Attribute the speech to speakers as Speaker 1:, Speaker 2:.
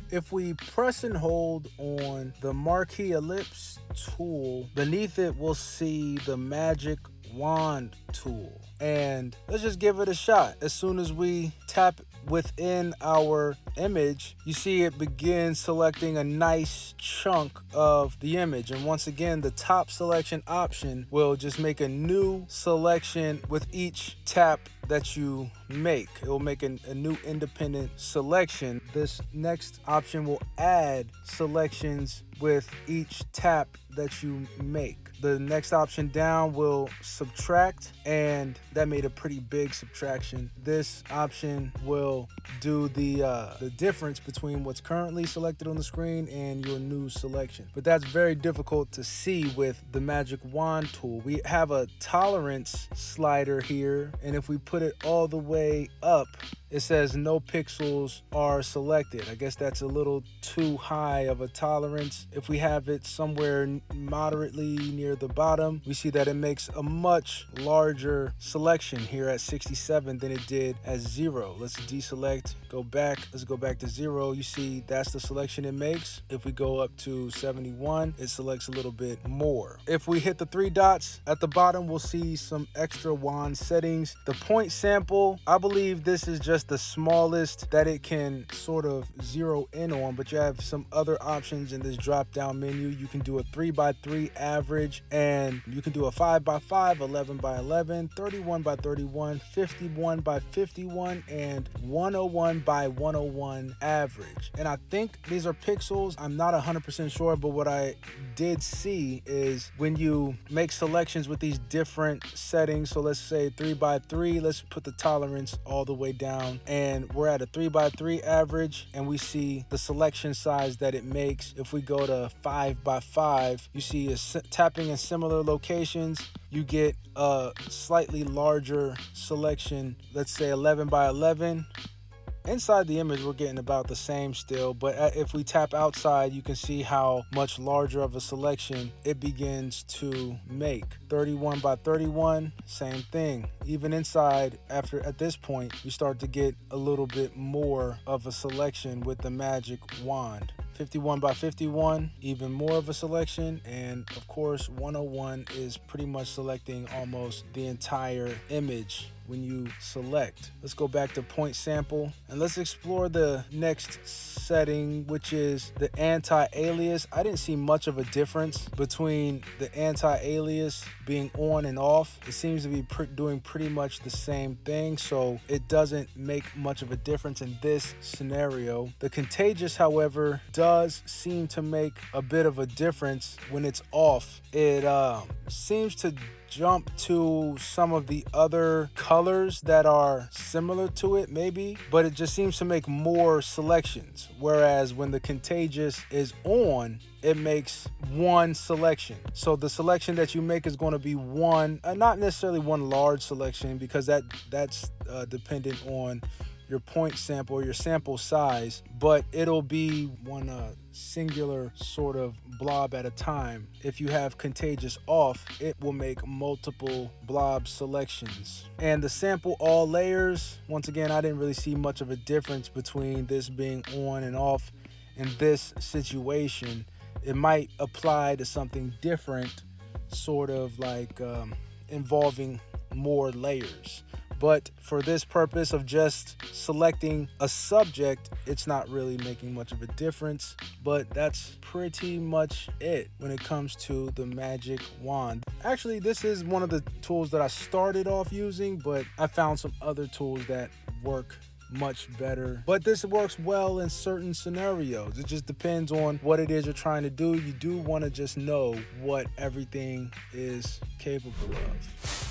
Speaker 1: If we press and hold on the marquee ellipse tool, beneath it we'll see the magic wand tool. And let's just give it a shot. As soon as we tap within our image, you see it begins selecting a nice chunk of the image. And once again, the top selection option will just make a new selection with each tap that you make. It will make a new independent selection. This next option will add selections with each tap that you make. The next option down will subtract, and that made a pretty big subtraction. This option will do the difference between what's currently selected on the screen and your new selection. But that's very difficult to see with the magic wand tool. We have a tolerance slider here, and if we put it all the way up, it says no pixels are selected. I guess that's a little too high of a tolerance. If we have it somewhere moderately near the bottom, we see that it makes a much larger selection here at 67 than it did at 0. Let's deselect, go back. Let's go back to 0. You see that's the selection it makes. If we go up to 71, it selects a little bit more. If we hit the 3 dots at the bottom, we'll see some extra wand settings. The point sample, I believe this is just the smallest that it can sort of zero in on, but you have some other options in this drop down menu. You can do a 3x3 average, and you can do a 5x5, 11x11, 31x31, 51x51, and 101x101 average. And I think these are pixels. I'm not 100% sure, but what I did see is when you make selections with these different settings, so let's say 3x3, let's put the tolerance all the way down, and we're at a 3x3 average, and we see the selection size that it makes. If we go to 5x5, you see tapping in similar locations, you get a slightly larger selection. Let's say 11x11. Inside the image, we're getting about the same still, but if we tap outside, you can see how much larger of a selection it begins to make. 31x31, same thing. Even inside, at this point, you start to get a little bit more of a selection with the magic wand. 51x51, even more of a selection, and of course 101 is pretty much selecting almost the entire image when you select. Let's go back to point sample, and let's explore the next setting, which is the anti-alias. I didn't see much of a difference between the anti-alias being on and off. It seems to be doing pretty much the same thing, so it doesn't make much of a difference in this scenario. The contagious, however, does seem to make a bit of a difference when it's off. It seems to jump to some of the other colors that are similar to it maybe, but it just seems to make more selections, whereas when the contagious is on, it makes one selection. So the selection that you make is going to be one, not necessarily one large selection, because that's dependent on your point sample or your sample size, but it'll be one singular sort of blob at a time. If you have contagious off, it will make multiple blob selections. And the sample all layers, once again, I didn't really see much of a difference between this being on and off in this situation. It might apply to something different, sort of like involving more layers. But for this purpose of just selecting a subject, it's not really making much of a difference. But that's pretty much it when it comes to the magic wand. Actually, this is one of the tools that I started off using, but I found some other tools that work much better. But this works well in certain scenarios. It just depends on what it is you're trying to do. You do want to just know what everything is capable of.